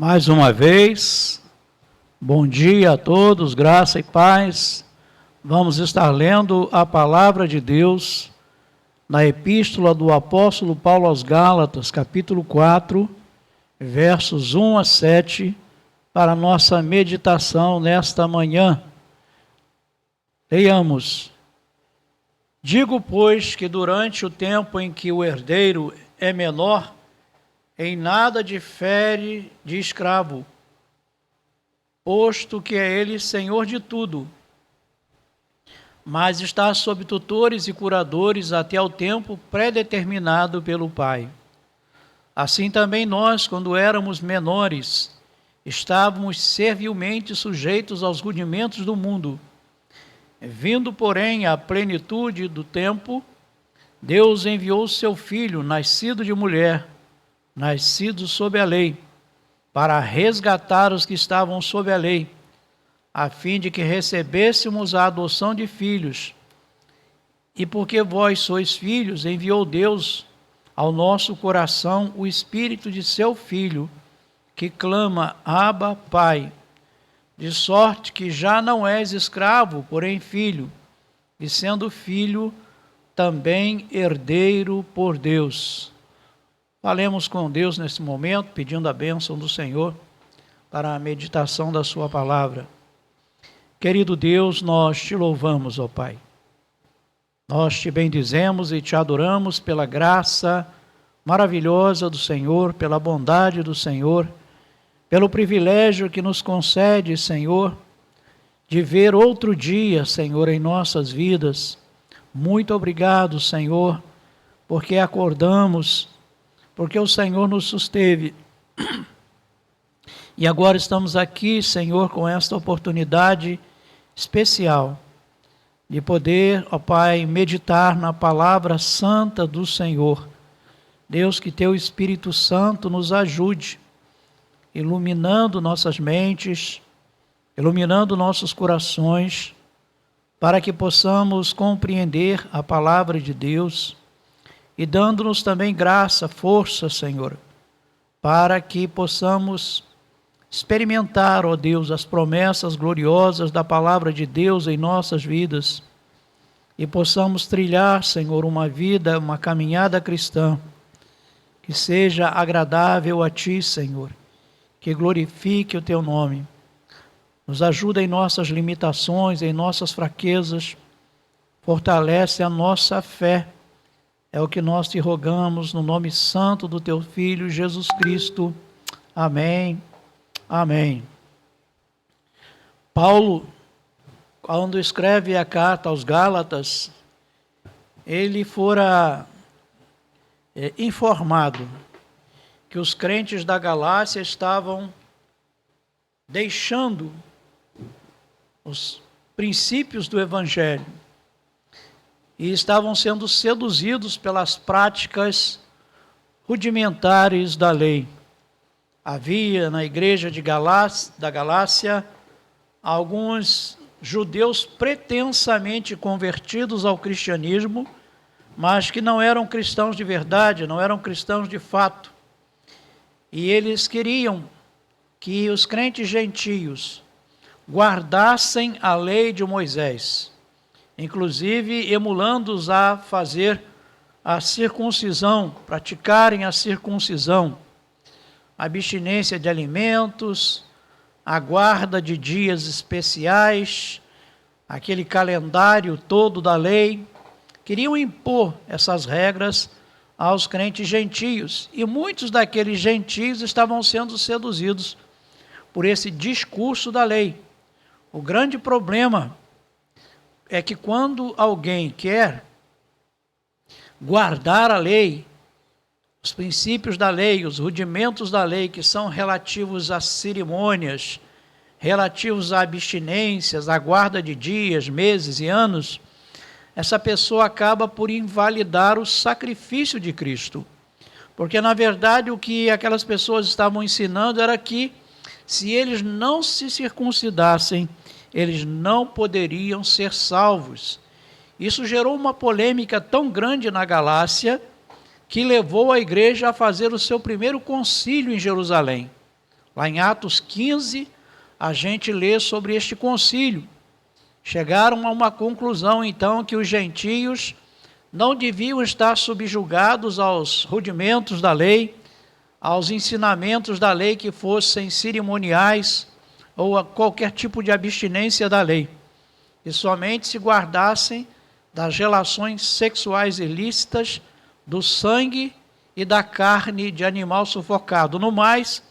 Mais uma vez, bom dia a todos, graça e paz. Vamos estar lendo a palavra de Deus na epístola do apóstolo Paulo aos Gálatas, capítulo 4, versos 1 a 7, para a nossa meditação nesta manhã. Leiamos. Digo, pois, que durante o tempo em que o herdeiro é menor, em nada difere de escravo, posto que é ele senhor de tudo, mas está sob tutores e curadores até ao tempo predeterminado pelo Pai. Assim também nós, quando éramos menores, estávamos servilmente sujeitos aos rudimentos do mundo. Vindo, porém, à plenitude do tempo, Deus enviou seu Filho, nascido de mulher, nascido sob a lei, para resgatar os que estavam sob a lei, a fim de que recebêssemos a adoção de filhos. E porque vós sois filhos, enviou Deus ao nosso coração o Espírito de seu Filho, que clama, Abba, Pai. De sorte que já não és escravo, porém filho, e sendo filho, também herdeiro por Deus. Falemos com Deus nesse momento, pedindo a bênção do Senhor para a meditação da sua palavra. Querido Deus, nós te louvamos, ó Pai. Nós te bendizemos e te adoramos pela graça maravilhosa do Senhor, pela bondade do Senhor, pelo privilégio que nos concede, Senhor, de ver outro dia, Senhor, em nossas vidas. Muito obrigado, Senhor, porque acordamos, porque o Senhor nos susteve. E agora estamos aqui, Senhor, com esta oportunidade especial de poder, ó Pai, meditar na palavra santa do Senhor. Deus, que teu Espírito Santo nos ajude, iluminando nossas mentes, iluminando nossos corações, para que possamos compreender a palavra de Deus e dando-nos também graça, força, Senhor, para que possamos experimentar, ó Deus, as promessas gloriosas da palavra de Deus em nossas vidas e possamos trilhar, Senhor, uma vida, uma caminhada cristã que seja agradável a Ti, Senhor, que glorifique o Teu nome. Nos ajuda em nossas limitações, em nossas fraquezas, fortalece a nossa fé. É o que nós te rogamos no nome santo do Teu Filho, Jesus Cristo. Amém. Amém. Paulo, quando escreve a carta aos Gálatas, ele fora informado que os crentes da Galácia estavam deixando os princípios do Evangelho e estavam sendo seduzidos pelas práticas rudimentares da lei. Havia na igreja da Galácia alguns judeus pretensamente convertidos ao cristianismo, mas que não eram cristãos de verdade, não eram cristãos de fato. E eles queriam que os crentes gentios guardassem a lei de Moisés, inclusive emulando-os a fazer a circuncisão, praticarem a circuncisão, a abstinência de alimentos, a guarda de dias especiais, aquele calendário todo da lei. Queriam impor essas regras aos crentes gentios, e muitos daqueles gentios estavam sendo seduzidos por esse discurso da lei. O grande problema é que quando alguém quer guardar a lei, os princípios da lei, os rudimentos da lei, que são relativos a cerimônias, relativos a abstinências, a guarda de dias, meses e anos, essa pessoa acaba por invalidar o sacrifício de Cristo. Porque, na verdade, o que aquelas pessoas estavam ensinando era que, se eles não se circuncidassem, eles não poderiam ser salvos. Isso gerou uma polêmica tão grande na Galácia, que levou a igreja a fazer o seu primeiro concílio em Jerusalém. Lá em Atos 15, a gente lê sobre este concílio. Chegaram a uma conclusão, então, que os gentios não deviam estar subjugados aos rudimentos da lei, aos ensinamentos da lei que fossem cerimoniais ou a qualquer tipo de abstinência da lei, e somente se guardassem das relações sexuais ilícitas, do sangue e da carne de animal sufocado. No mais,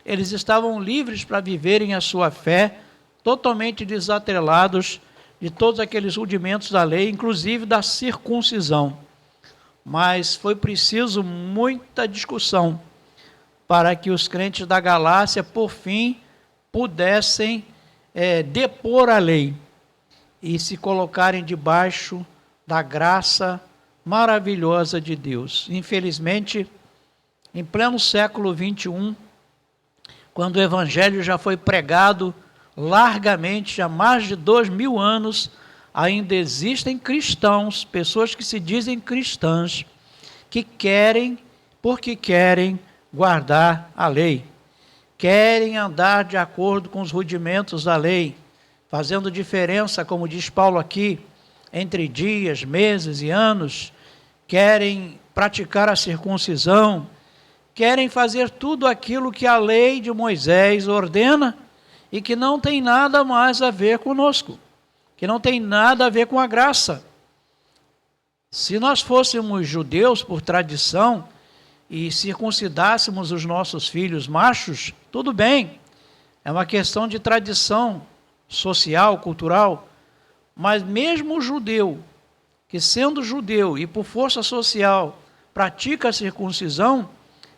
eles estavam livres para viverem a sua fé, totalmente desatrelados de todos aqueles rudimentos da lei, inclusive da circuncisão. Mas foi preciso muita discussão para que os crentes da Galácia, por fim, pudessem depor a lei e se colocarem debaixo da graça maravilhosa de Deus. Infelizmente, em pleno século XXI, quando o Evangelho já foi pregado largamente há mais de 2000 anos, ainda existem cristãos, pessoas que se dizem cristãs, que porque querem guardar a lei, querem andar de acordo com os rudimentos da lei, fazendo diferença, como diz Paulo aqui, entre dias, meses e anos, querem praticar a circuncisão, querem fazer tudo aquilo que a lei de Moisés ordena e que não tem nada mais a ver conosco, que não tem nada a ver com a graça. Se nós fôssemos judeus por tradição e circuncidássemos os nossos filhos machos, tudo bem, é uma questão de tradição social, cultural, mas mesmo o judeu, que sendo judeu e por força social pratica a circuncisão,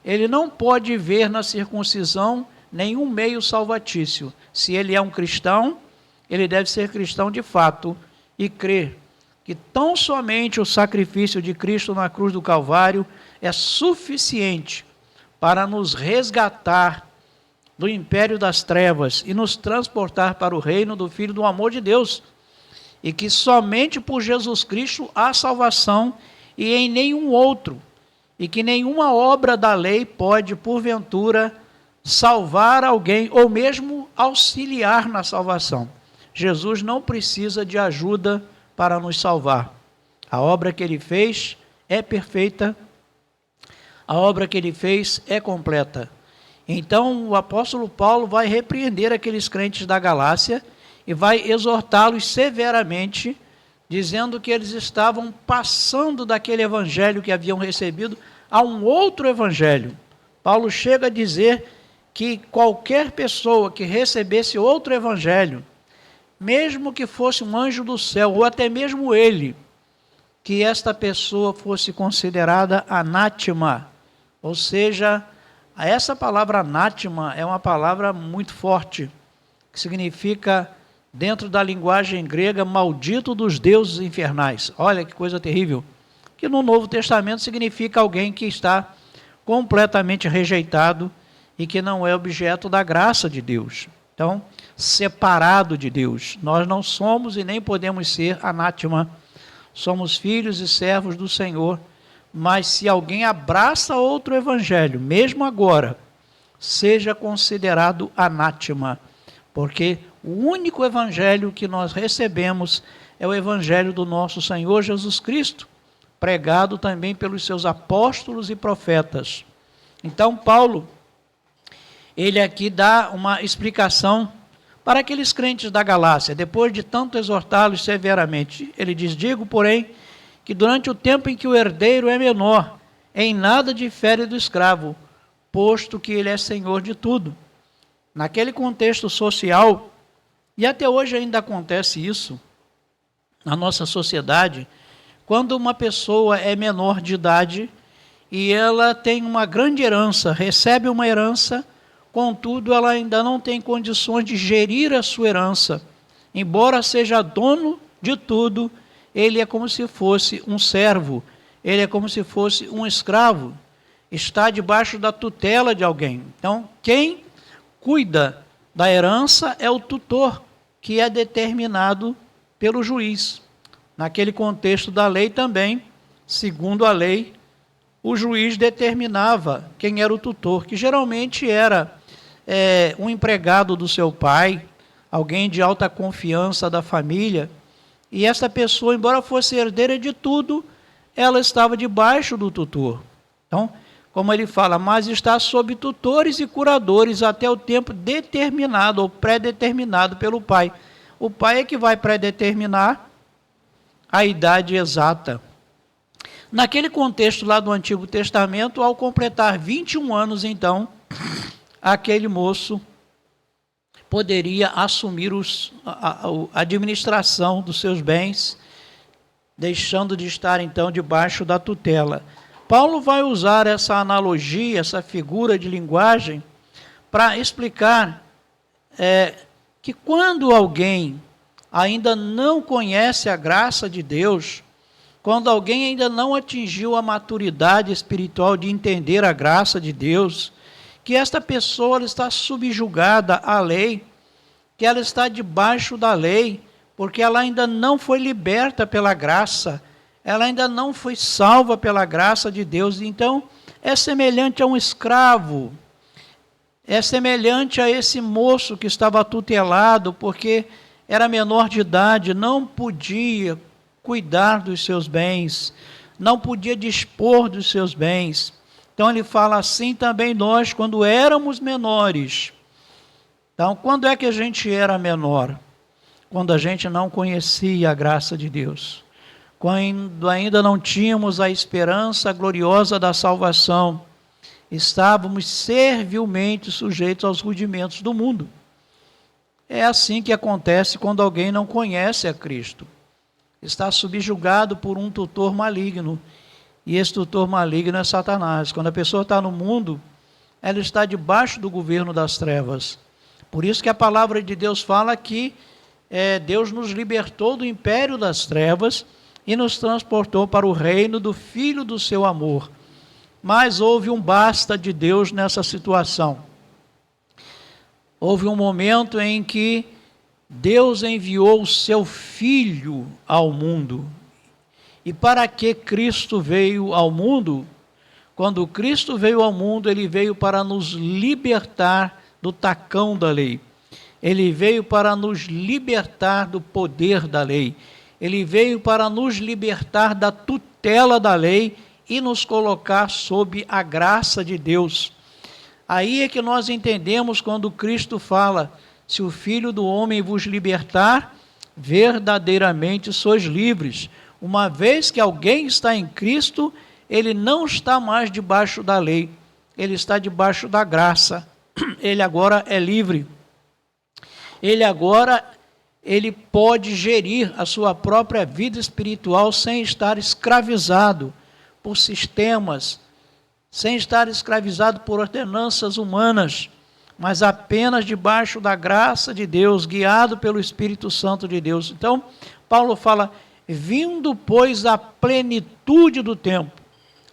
ele não pode ver na circuncisão nenhum meio salvatício. Se ele é um cristão, ele deve ser cristão de fato e crer que tão somente o sacrifício de Cristo na cruz do Calvário é suficiente para nos resgatar do império das trevas e nos transportar para o reino do Filho do amor de Deus, e que somente por Jesus Cristo há salvação e em nenhum outro, e que nenhuma obra da lei pode, porventura, salvar alguém ou mesmo auxiliar na salvação. Jesus não precisa de ajuda para nos salvar. A obra que ele fez é perfeita, a obra que ele fez é completa. Então o apóstolo Paulo vai repreender aqueles crentes da Galácia e vai exortá-los severamente, dizendo que eles estavam passando daquele evangelho que haviam recebido a um outro evangelho. Paulo chega a dizer que qualquer pessoa que recebesse outro evangelho, mesmo que fosse um anjo do céu, ou até mesmo ele, que esta pessoa fosse considerada anátema. Ou seja, essa palavra anátema é uma palavra muito forte, que significa, dentro da linguagem grega, maldito dos deuses infernais. Olha que coisa terrível. Que no Novo Testamento significa alguém que está completamente rejeitado e que não é objeto da graça de Deus. Então, separado de Deus. Nós não somos e nem podemos ser anátema. Somos filhos e servos do Senhor. Mas se alguém abraça outro evangelho, mesmo agora, seja considerado anátema, porque o único evangelho que nós recebemos é o evangelho do nosso Senhor Jesus Cristo, pregado também pelos seus apóstolos e profetas. Então Paulo, ele aqui dá uma explicação para aqueles crentes da Galácia, depois de tanto exortá-los severamente. Ele diz: digo, porém, que durante o tempo em que o herdeiro é menor, em nada difere do escravo, posto que ele é senhor de tudo. Naquele contexto social, e até hoje ainda acontece isso na nossa sociedade, quando uma pessoa é menor de idade e ela tem uma grande herança, recebe uma herança, contudo ela ainda não tem condições de gerir a sua herança. Embora seja dono de tudo, ele é como se fosse um servo, ele é como se fosse um escravo, está debaixo da tutela de alguém. Então, quem cuida da herança é o tutor, que é determinado pelo juiz. Naquele contexto da lei também, segundo a lei, o juiz determinava quem era o tutor, que geralmente era um empregado do seu pai, alguém de alta confiança da família, e essa pessoa, embora fosse herdeira de tudo, ela estava debaixo do tutor. Então, como ele fala, mas está sob tutores e curadores até o tempo determinado ou pré-determinado pelo pai. O pai é que vai pré-determinar a idade exata. Naquele contexto lá do Antigo Testamento, ao completar 21 anos, então, aquele moço poderia assumir a administração dos seus bens, deixando de estar, então, debaixo da tutela. Paulo vai usar essa analogia, essa figura de linguagem, para explicar que quando alguém ainda não conhece a graça de Deus, quando alguém ainda não atingiu a maturidade espiritual de entender a graça de Deus, que esta pessoa ela está subjugada à lei, que ela está debaixo da lei, porque ela ainda não foi liberta pela graça, ela ainda não foi salva pela graça de Deus. Então, é semelhante a um escravo, é semelhante a esse moço que estava tutelado, porque era menor de idade, não podia cuidar dos seus bens, não podia dispor dos seus bens. Então ele fala assim também nós, quando éramos menores. Então, quando é que a gente era menor? Quando a gente não conhecia a graça de Deus. Quando ainda não tínhamos a esperança gloriosa da salvação. Estávamos servilmente sujeitos aos rudimentos do mundo. É assim que acontece quando alguém não conhece a Cristo. Está subjugado por um tutor maligno. E esse tutor maligno é Satanás. Quando a pessoa está no mundo, ela está debaixo do governo das trevas. Por isso que a palavra de Deus fala que Deus nos libertou do império das trevas e nos transportou para o reino do Filho do seu amor. Mas houve um basta de Deus nessa situação. Houve um momento em que Deus enviou o seu Filho ao mundo. E para que Cristo veio ao mundo? Quando Cristo veio ao mundo, ele veio para nos libertar do tacão da lei. Ele veio para nos libertar do poder da lei. Ele veio para nos libertar da tutela da lei e nos colocar sob a graça de Deus. Aí é que nós entendemos quando Cristo fala: se o Filho do Homem vos libertar, verdadeiramente sois livres. Uma vez que alguém está em Cristo, ele não está mais debaixo da lei, ele está debaixo da graça. Ele agora é livre. Ele pode gerir a sua própria vida espiritual sem estar escravizado por sistemas, sem estar escravizado por ordenanças humanas, mas apenas debaixo da graça de Deus, guiado pelo Espírito Santo de Deus. Então, Paulo fala: vindo, pois, a plenitude do tempo.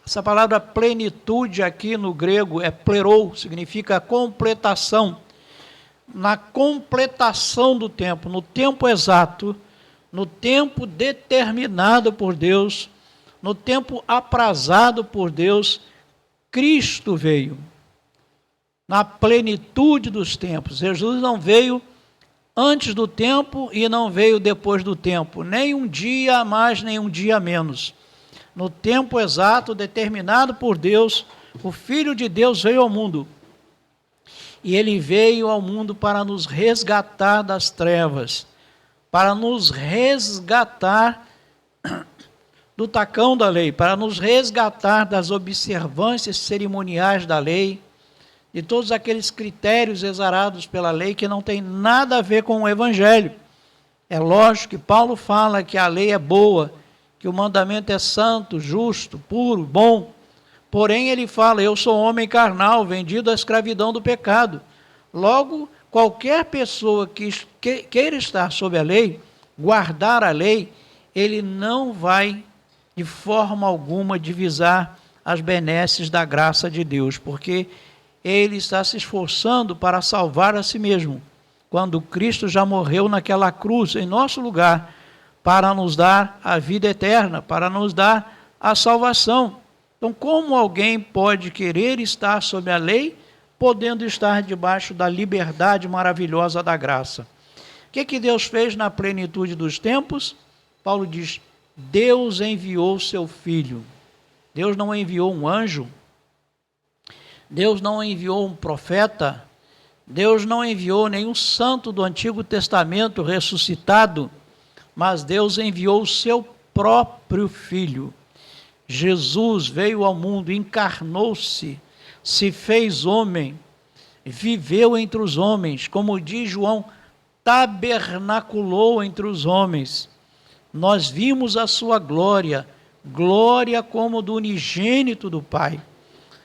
Essa palavra plenitude aqui no grego é plerou, significa completação. Na completação do tempo, no tempo exato, no tempo determinado por Deus, no tempo aprazado por Deus, Cristo veio. Na plenitude dos tempos. Jesus não veio antes do tempo e não veio depois do tempo, nem um dia a mais, nem um dia a menos. No tempo exato, determinado por Deus, o Filho de Deus veio ao mundo. E ele veio ao mundo para nos resgatar das trevas, para nos resgatar do tacão da lei, para nos resgatar das observâncias cerimoniais da lei, de todos aqueles critérios exarados pela lei que não tem nada a ver com o Evangelho. É lógico que Paulo fala que a lei é boa, que o mandamento é santo, justo, puro, bom. Porém, ele fala: eu sou homem carnal, vendido à escravidão do pecado. Logo, qualquer pessoa que queira estar sob a lei, guardar a lei, ele não vai, de forma alguma, divisar as benesses da graça de Deus, porque ele está se esforçando para salvar a si mesmo, quando Cristo já morreu naquela cruz, em nosso lugar, para nos dar a vida eterna, para nos dar a salvação. Então, como alguém pode querer estar sob a lei, podendo estar debaixo da liberdade maravilhosa da graça. O que Deus fez na plenitude dos tempos? Paulo diz, Deus enviou seu Filho. Deus não enviou um anjo, Deus não enviou um profeta, Deus não enviou nenhum santo do Antigo Testamento ressuscitado, mas Deus enviou o seu próprio Filho. Jesus veio ao mundo, encarnou-se, se fez homem, viveu entre os homens, como diz João, tabernaculou entre os homens. Nós vimos a sua glória, glória como do unigênito do Pai.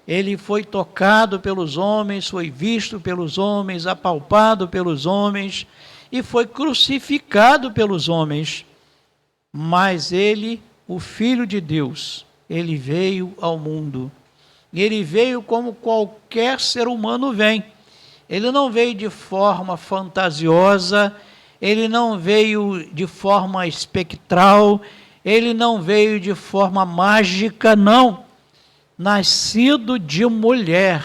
Ele foi tocado pelos homens, foi visto pelos homens, apalpado pelos homens e foi crucificado pelos homens. Mas ele, o Filho de Deus, ele veio ao mundo. E ele veio como qualquer ser humano vem. Ele não veio de forma fantasiosa, ele não veio de forma espectral, ele não veio de forma mágica, não. Nascido de mulher.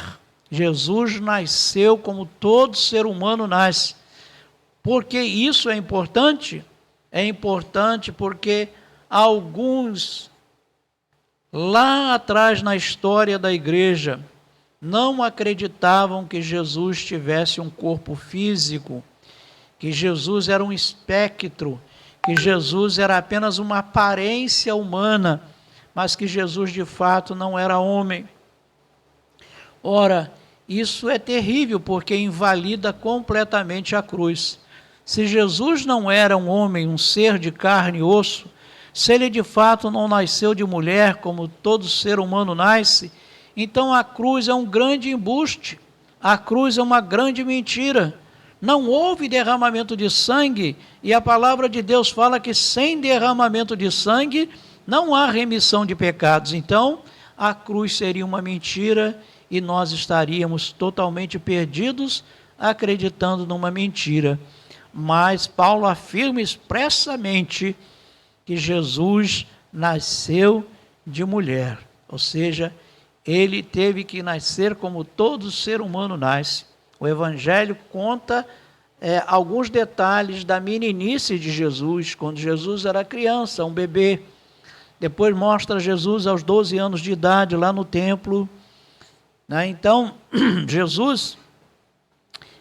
Jesus nasceu como todo ser humano nasce. Por que isso é importante? É importante porque alguns lá atrás na história da igreja não acreditavam que Jesus tivesse um corpo físico, que Jesus era um espectro, que Jesus era apenas uma aparência humana, mas que Jesus de fato não era homem. Ora, isso é terrível porque invalida completamente a cruz. Se Jesus não era um homem, um ser de carne e osso, se ele de fato não nasceu de mulher, como todo ser humano nasce, então a cruz é um grande embuste, a cruz é uma grande mentira. Não houve derramamento de sangue, e a palavra de Deus fala que sem derramamento de sangue não há remissão de pecados. Então, a cruz seria uma mentira e nós estaríamos totalmente perdidos acreditando numa mentira. Mas Paulo afirma expressamente que Jesus nasceu de mulher, ou seja, ele teve que nascer como todo ser humano nasce. O Evangelho conta alguns detalhes da meninice de Jesus, quando Jesus era criança, um bebê. Depois mostra Jesus aos 12 anos de idade lá no templo. Então, Jesus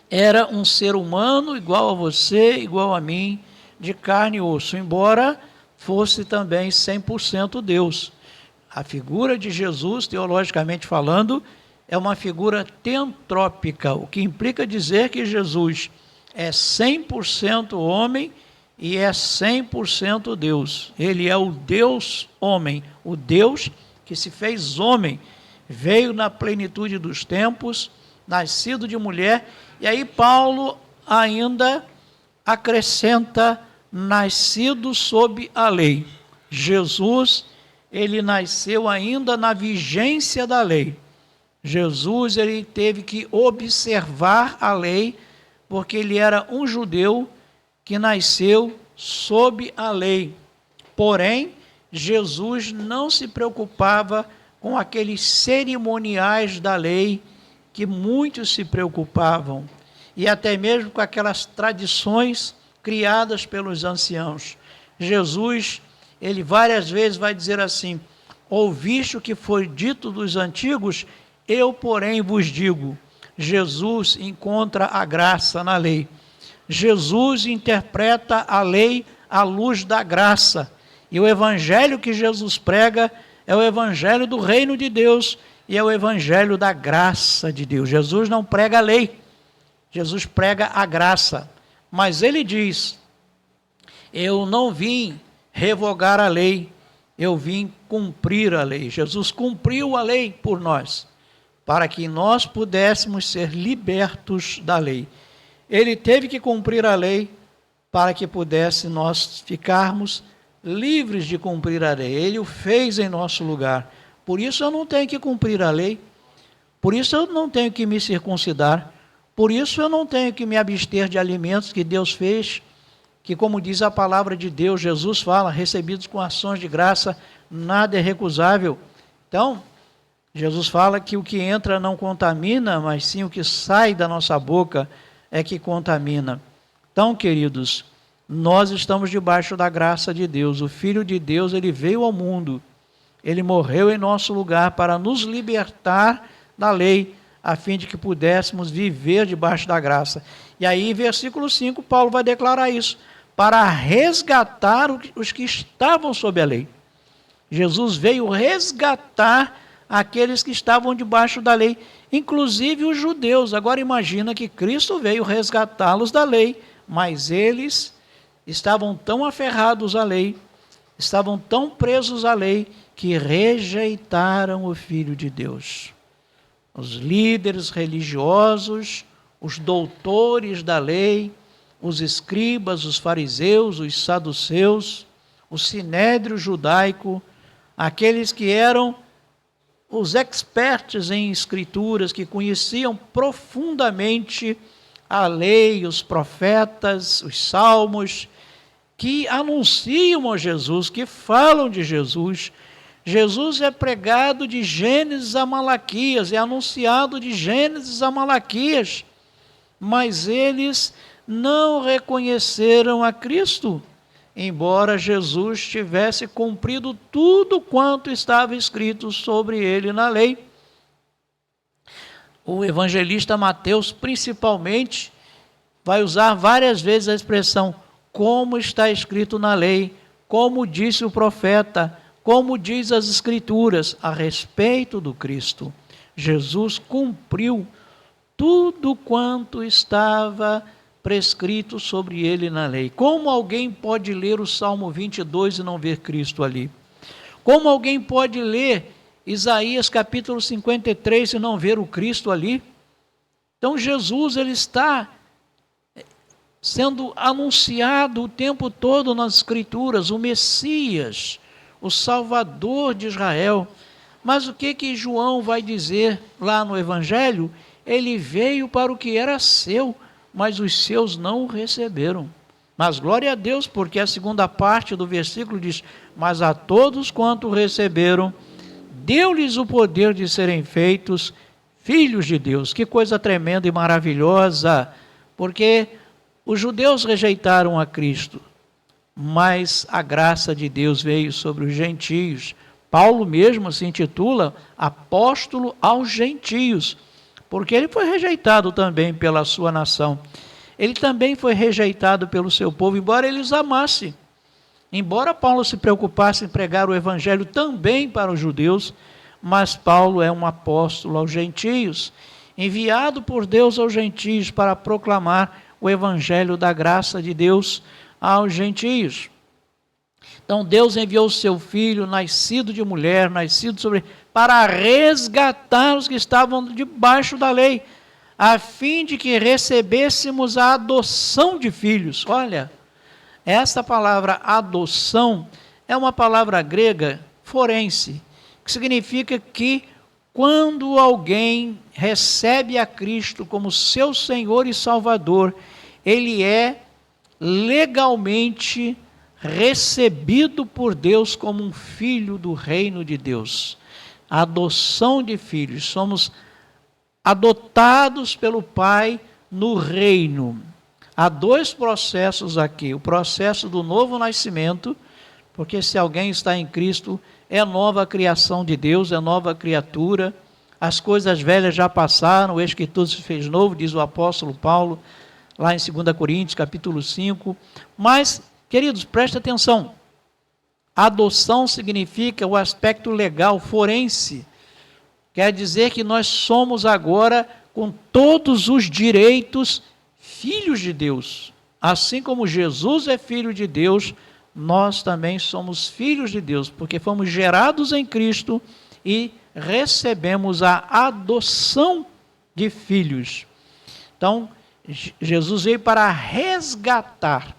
era um ser humano igual a você, igual a mim, de carne e osso, embora fosse também 100% Deus. A figura de Jesus, teologicamente falando, é uma figura teantrópica, o que implica dizer que Jesus é 100% homem e é 100% Deus. Ele é o Deus homem, o Deus que se fez homem, veio na plenitude dos tempos, nascido de mulher, e aí Paulo ainda acrescenta, nascido sob a lei. Jesus, ele nasceu ainda na vigência da lei. Jesus, ele teve que observar a lei, porque ele era um judeu que nasceu sob a lei. Porém, Jesus não se preocupava com aqueles cerimoniais da lei que muitos se preocupavam, e até mesmo com aquelas tradições criadas pelos anciãos. Jesus, ele várias vezes vai dizer assim: ouviste o que foi dito dos antigos, eu, porém, vos digo. Jesus encontra a graça na lei. Jesus interpreta a lei à luz da graça. E o evangelho que Jesus prega é o evangelho do reino de Deus e é o evangelho da graça de Deus. Jesus não prega a lei, Jesus prega a graça. Mas ele diz: eu não vim revogar a lei, eu vim cumprir a lei. Jesus cumpriu a lei por nós, para que nós pudéssemos ser libertos da lei. Ele teve que cumprir a lei para que pudesse nós ficarmos livres de cumprir a lei. Ele o fez em nosso lugar. Por isso eu não tenho que cumprir a lei. Por isso eu não tenho que me circuncidar. Por isso eu não tenho que me abster de alimentos que Deus fez, que, como diz a palavra de Deus, Jesus fala, recebidos com ações de graça, nada é recusável. Então, Jesus fala que o que entra não contamina, mas sim o que sai da nossa boca é que contamina. Então, queridos, nós estamos debaixo da graça de Deus. O Filho de Deus, ele veio ao mundo. Ele morreu em nosso lugar para nos libertar da lei, a fim de que pudéssemos viver debaixo da graça. E aí, em versículo 5, Paulo vai declarar isso, para resgatar os que estavam sob a lei. Jesus veio resgatar aqueles que estavam debaixo da lei, inclusive os judeus. Agora imagina que Cristo veio resgatá-los da lei, mas eles estavam tão aferrados à lei, estavam tão presos à lei, que rejeitaram o Filho de Deus. Os líderes religiosos, os doutores da lei, os escribas, os fariseus, os saduceus, o sinédrio judaico, aqueles que eram os expertos em escrituras, que conheciam profundamente a lei, os profetas, os salmos, que anunciam a Jesus, que falam de Jesus. Jesus é pregado de Gênesis a Malaquias, é anunciado de Gênesis a Malaquias, mas eles não reconheceram a Cristo, embora Jesus tivesse cumprido tudo quanto estava escrito sobre ele na lei. O evangelista Mateus, principalmente, vai usar várias vezes a expressão como está escrito na lei, como disse o profeta, como diz as Escrituras a respeito do Cristo. Jesus cumpriu tudo quanto estava prescrito sobre ele na lei. Como alguém pode ler o Salmo 22 e não ver Cristo ali? Como alguém pode ler Isaías capítulo 53 e não ver o Cristo ali? Então Jesus, ele está sendo anunciado o tempo todo nas Escrituras, o Messias, o Salvador de Israel. Mas o que João vai dizer lá no Evangelho? Ele veio para o que era seu, mas os seus não o receberam. Mas glória a Deus, porque a segunda parte do versículo diz, mas a todos quanto receberam, deu-lhes o poder de serem feitos filhos de Deus. Que coisa tremenda e maravilhosa, porque os judeus rejeitaram a Cristo, mas a graça de Deus veio sobre os gentios. Paulo mesmo se intitula apóstolo aos gentios, porque ele foi rejeitado também pela sua nação. Ele também foi rejeitado pelo seu povo, embora ele os amasse. Embora Paulo se preocupasse em pregar o evangelho também para os judeus, mas Paulo é um apóstolo aos gentios, enviado por Deus aos gentios para proclamar o evangelho da graça de Deus aos gentios. Então Deus enviou o seu filho, nascido de mulher, nascido sobre, para resgatar os que estavam debaixo da lei, a fim de que recebêssemos a adoção de filhos. Olha, essa palavra adoção é uma palavra grega forense, que significa que quando alguém recebe a Cristo como seu Senhor e Salvador, ele é legalmente recebido por Deus como um filho do reino de Deus. A adoção de filhos, somos adotados pelo Pai no reino. Há dois processos aqui, o processo do novo nascimento, porque se alguém está em Cristo, é nova criação de Deus, é nova criatura, as coisas velhas já passaram, eis que tudo se fez novo, diz o apóstolo Paulo, lá em 2 Coríntios, capítulo 5. Mas, queridos, preste atenção, adoção significa o aspecto legal, forense, quer dizer que nós somos agora, com todos os direitos, filhos de Deus. Assim como Jesus é filho de Deus, nós também somos filhos de Deus, porque fomos gerados em Cristo e recebemos a adoção de filhos. Então, Jesus veio para resgatar.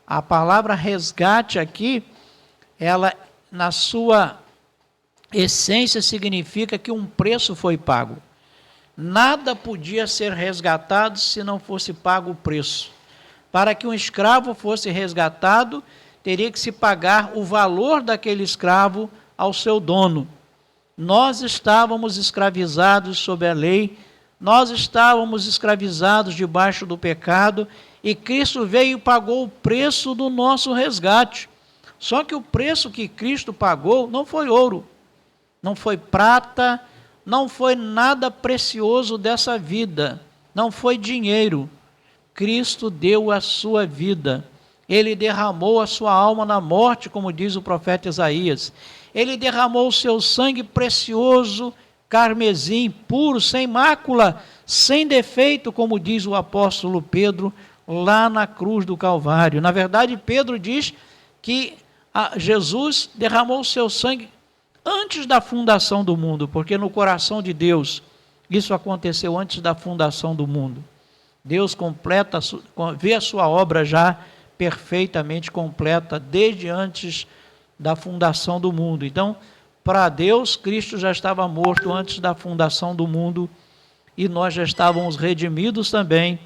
A palavra resgate aqui, ela na sua essência significa que um preço foi pago. Nada podia ser resgatado se não fosse pago o preço. Para que um escravo fosse resgatado, teria que se pagar o valor daquele escravo ao seu dono. Nós estávamos escravizados sob a lei, nós estávamos escravizados debaixo do pecado, e Cristo veio e pagou o preço do nosso resgate. Só que o preço que Cristo pagou não foi ouro, não foi prata, não foi nada precioso dessa vida, não foi dinheiro. Cristo deu a sua vida, Ele derramou a sua alma na morte, como diz o profeta Isaías. Ele derramou o seu sangue precioso, carmesim, puro, sem mácula, sem defeito, como diz o apóstolo Pedro, lá na cruz do Calvário. Na verdade, Pedro diz que Jesus derramou o seu sangue antes da fundação do mundo, porque no coração de Deus, isso aconteceu antes da fundação do mundo. Deus vê a sua obra já perfeitamente completa, desde antes da fundação do mundo. Então, para Deus, Cristo já estava morto antes da fundação do mundo, e nós já estávamos redimidos também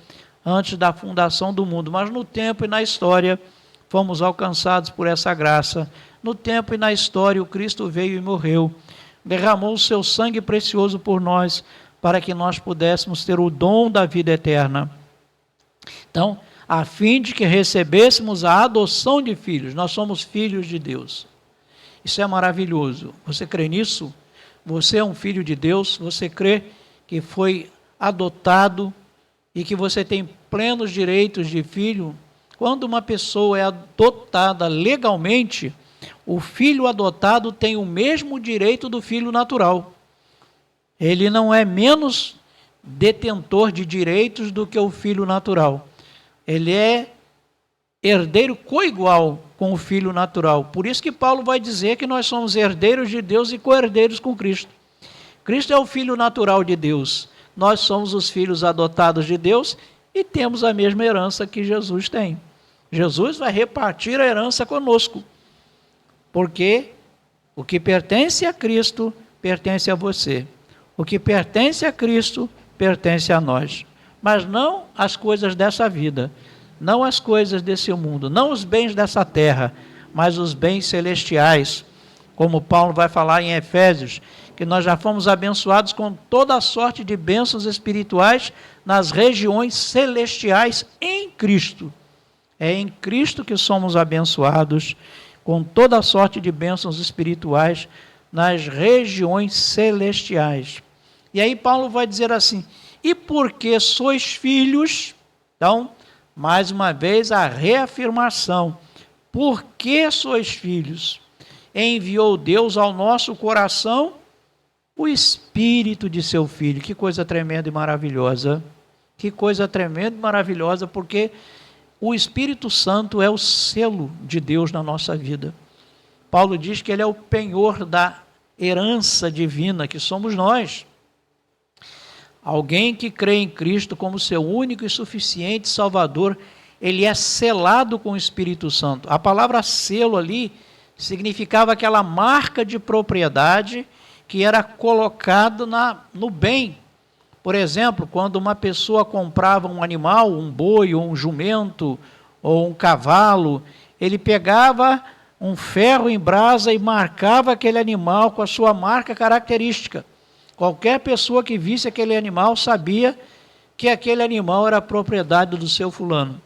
antes da fundação do mundo. Mas no tempo e na história, fomos alcançados por essa graça. No tempo e na história, o Cristo veio e morreu, derramou o seu sangue precioso por nós, para que nós pudéssemos ter o dom da vida eterna. Então, a fim de que recebêssemos a adoção de filhos, nós somos filhos de Deus. Isso é maravilhoso. Você crê nisso? Você é um filho de Deus, você crê que foi adotado e que você tem plenos direitos de filho? Quando uma pessoa é adotada legalmente, o filho adotado tem o mesmo direito do filho natural. Ele não é menos detentor de direitos do que o filho natural. Ele é herdeiro coigual com o filho natural. Por isso que Paulo vai dizer que nós somos herdeiros de Deus e co-herdeiros com Cristo. Cristo é o filho natural de Deus. Nós somos os filhos adotados de Deus e temos a mesma herança que Jesus tem. Jesus vai repartir a herança conosco, porque o que pertence a Cristo pertence a você. O que pertence a Cristo pertence a nós. Mas não as coisas dessa vida, não as coisas desse mundo, não os bens dessa terra, mas os bens celestiais. Como Paulo vai falar em Efésios, que nós já fomos abençoados com toda a sorte de bênçãos espirituais nas regiões celestiais em Cristo. É em Cristo que somos abençoados com toda a sorte de bênçãos espirituais nas regiões celestiais. E aí Paulo vai dizer assim: e porque sois filhos, então, mais uma vez a reafirmação, porque sois filhos, enviou Deus ao nosso coração o Espírito de seu Filho. Que coisa tremenda e maravilhosa, que coisa tremenda e maravilhosa, porque o Espírito Santo é o selo de Deus na nossa vida. Paulo diz que ele é o penhor da herança divina, que somos nós. Alguém que crê em Cristo como seu único e suficiente Salvador, ele é selado com o Espírito Santo. A palavra selo ali significava aquela marca de propriedade que era colocada no bem. Por exemplo, quando uma pessoa comprava um animal, um boi, ou um jumento, ou um cavalo, ele pegava um ferro em brasa e marcava aquele animal com a sua marca característica. Qualquer pessoa que visse aquele animal sabia que aquele animal era propriedade do seu fulano.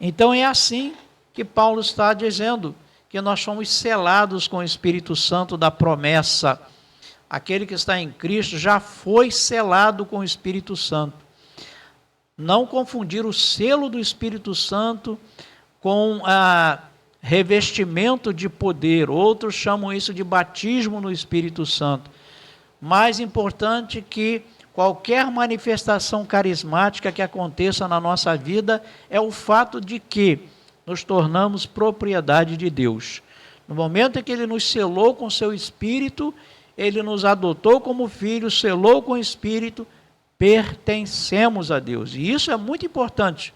Então é assim que Paulo está dizendo, que nós somos selados com o Espírito Santo da promessa. Aquele que está em Cristo já foi selado com o Espírito Santo. Não confundir o selo do Espírito Santo com revestimento de poder. Outros chamam isso de batismo no Espírito Santo. Mais importante que qualquer manifestação carismática que aconteça na nossa vida é o fato de que nos tornamos propriedade de Deus. No momento em que Ele nos selou com seu Espírito, Ele nos adotou como filhos, selou com o Espírito, pertencemos a Deus. E isso é muito importante,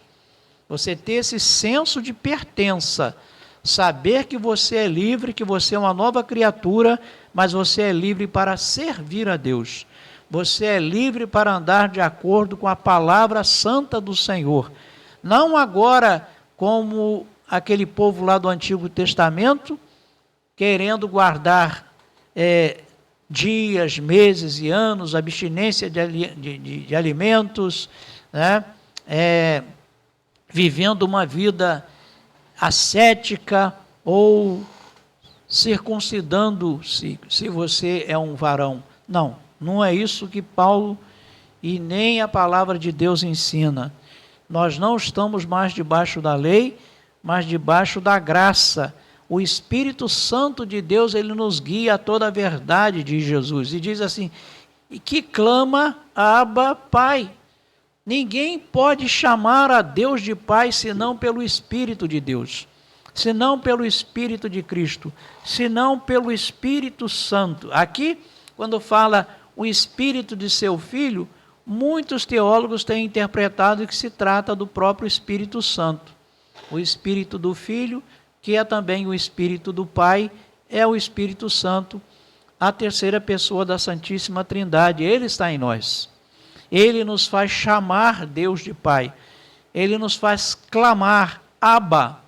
você ter esse senso de pertença, saber que você é livre, que você é uma nova criatura, mas você é livre para servir a Deus. Você é livre para andar de acordo com a palavra santa do Senhor. Não agora como aquele povo lá do Antigo Testamento, querendo guardar dias, meses e anos, abstinência de alimentos, né? Vivendo uma vida ascética ou circuncidando-se, se você é um varão. Não, não é isso que Paulo e nem a palavra de Deus ensina. Nós não estamos mais debaixo da lei, mas debaixo da graça. O Espírito Santo de Deus, ele nos guia a toda a verdade, diz Jesus. E diz assim, e que clama, Abba, Pai. Ninguém pode chamar a Deus de Pai senão pelo Espírito de Deus, senão pelo Espírito de Cristo, senão pelo Espírito Santo. Aqui, quando fala o Espírito de seu Filho, muitos teólogos têm interpretado que se trata do próprio Espírito Santo. O Espírito do Filho, que é também o Espírito do Pai, é o Espírito Santo, a terceira pessoa da Santíssima Trindade. Ele está em nós. Ele nos faz chamar Deus de Pai. Ele nos faz clamar, Abba,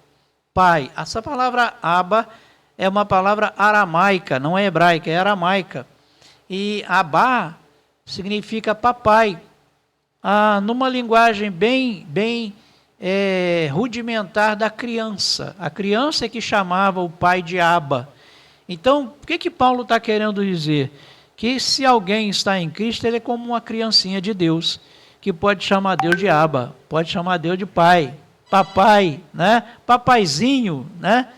Pai. Essa palavra Abba é uma palavra aramaica, não é hebraica, é aramaica. E Abba significa papai. Numa linguagem bem rudimentar da criança. A criança é que chamava o pai de Abba. Então, o que Paulo está querendo dizer? Que se alguém está em Cristo, ele é como uma criancinha de Deus, que pode chamar Deus de Abba, pode chamar Deus de pai, papai, né? Papaizinho, né?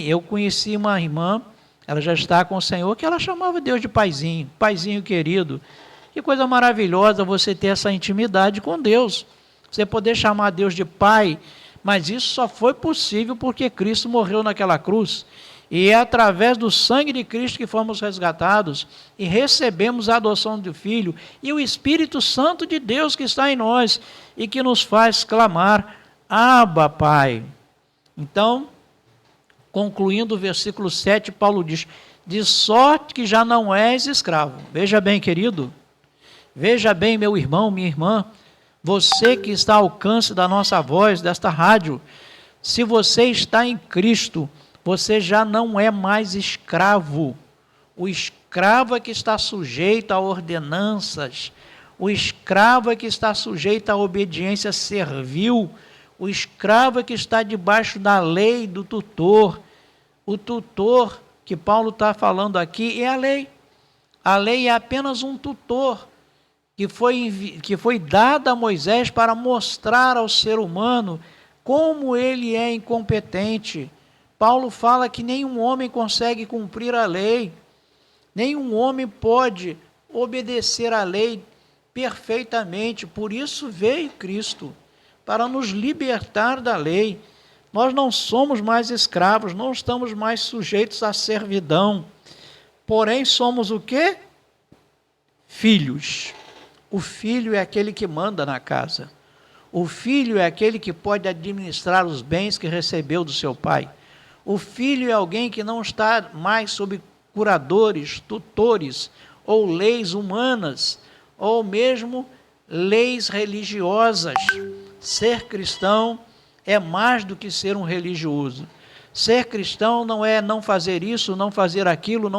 Eu conheci uma irmã, ela já está com o Senhor, que ela chamava Deus de paizinho, paizinho querido. Que coisa maravilhosa você ter essa intimidade com Deus. Você poder chamar Deus de Pai, mas isso só foi possível porque Cristo morreu naquela cruz. E é através do sangue de Cristo que fomos resgatados e recebemos a adoção do Filho e o Espírito Santo de Deus que está em nós e que nos faz clamar, Abba, Pai. Então, concluindo o versículo 7, Paulo diz, de sorte que já não és escravo. Veja bem, querido, veja bem, meu irmão, minha irmã, você que está ao alcance da nossa voz, desta rádio, se você está em Cristo, você já não é mais escravo. O escravo é que está sujeito a ordenanças. O escravo é que está sujeito à obediência servil. O escravo é que está debaixo da lei do tutor. O tutor que Paulo está falando aqui é a lei. A lei é apenas um tutor que foi dada a Moisés para mostrar ao ser humano como ele é incompetente. Paulo fala que nenhum homem consegue cumprir a lei, nenhum homem pode obedecer à lei perfeitamente, por isso veio Cristo, para nos libertar da lei. Nós não somos mais escravos, não estamos mais sujeitos à servidão, porém somos o quê? Filhos. O filho é aquele que manda na casa, o filho é aquele que pode administrar os bens que recebeu do seu pai. O filho é alguém que não está mais sob curadores, tutores, ou leis humanas, ou mesmo leis religiosas. Ser cristão é mais do que ser um religioso. Ser cristão não é não fazer isso, não fazer aquilo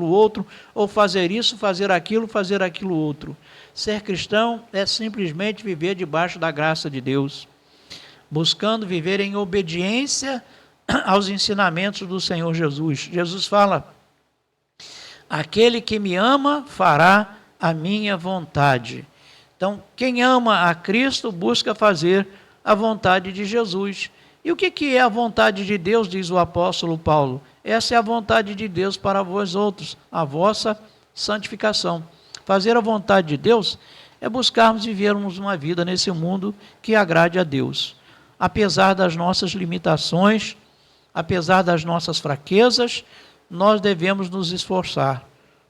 outro, ou fazer isso, fazer aquilo outro. Ser cristão é simplesmente viver debaixo da graça de Deus, buscando viver em obediência aos ensinamentos do Senhor Jesus. Jesus fala, aquele que me ama fará a minha vontade. Então, quem ama a Cristo busca fazer a vontade de Jesus. E o que é a vontade de Deus, diz o apóstolo Paulo? Essa é a vontade de Deus para vós outros, a vossa santificação. Fazer a vontade de Deus é buscarmos vivermos uma vida nesse mundo que agrade a Deus. Apesar das nossas limitações, apesar das nossas fraquezas, nós devemos nos esforçar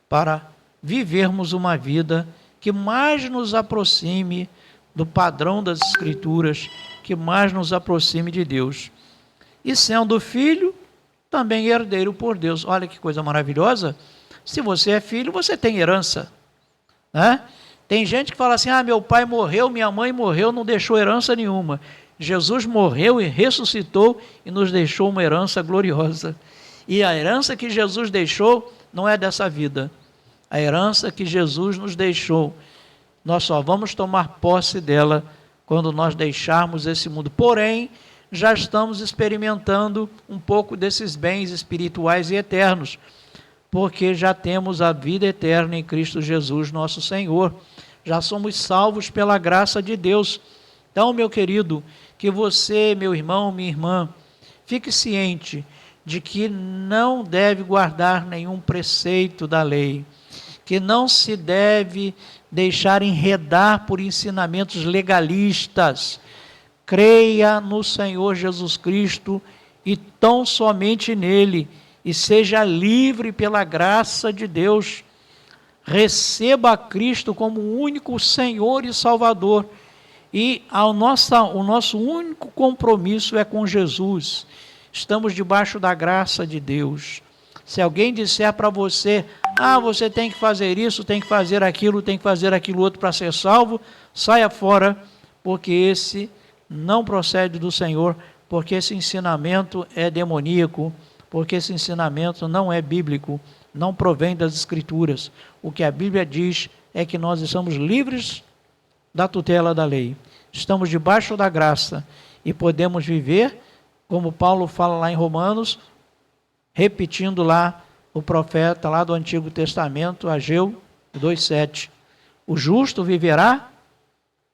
para vivermos uma vida que mais nos aproxime do padrão das Escrituras, que mais nos aproxime de Deus. E sendo filho, também herdeiro por Deus. Olha que coisa maravilhosa. Se você é filho, você tem herança, né? Tem gente que fala assim, meu pai morreu, minha mãe morreu, não deixou herança nenhuma. Jesus morreu e ressuscitou e nos deixou uma herança gloriosa. E a herança que Jesus deixou não é dessa vida. A herança que Jesus nos deixou, nós só vamos tomar posse dela quando nós deixarmos esse mundo. Porém, já estamos experimentando um pouco desses bens espirituais e eternos, porque já temos a vida eterna em Cristo Jesus, nosso Senhor. Já somos salvos pela graça de Deus. Então, meu querido, que você, meu irmão, minha irmã, fique ciente de que não deve guardar nenhum preceito da lei, que não se deve deixar enredar por ensinamentos legalistas. Creia no Senhor Jesus Cristo e tão somente nele, e seja livre pela graça de Deus. Receba a Cristo como o único Senhor e Salvador. E o nosso único compromisso é com Jesus. Estamos debaixo da graça de Deus. Se alguém disser para você, você tem que fazer isso, tem que fazer aquilo outro para ser salvo, saia fora, porque esse não procede do Senhor, porque esse ensinamento é demoníaco, porque esse ensinamento não é bíblico, não provém das Escrituras. O que a Bíblia diz é que nós estamos livres da tutela da lei, estamos debaixo da graça e podemos viver, como Paulo fala lá em Romanos, repetindo lá o profeta lá do Antigo Testamento, Ageu 2,7. O justo viverá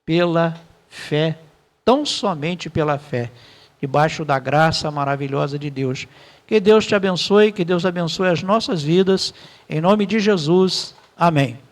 pela fé, tão somente pela fé, debaixo da graça maravilhosa de Deus. Que Deus te abençoe, que Deus abençoe as nossas vidas, em nome de Jesus, amém.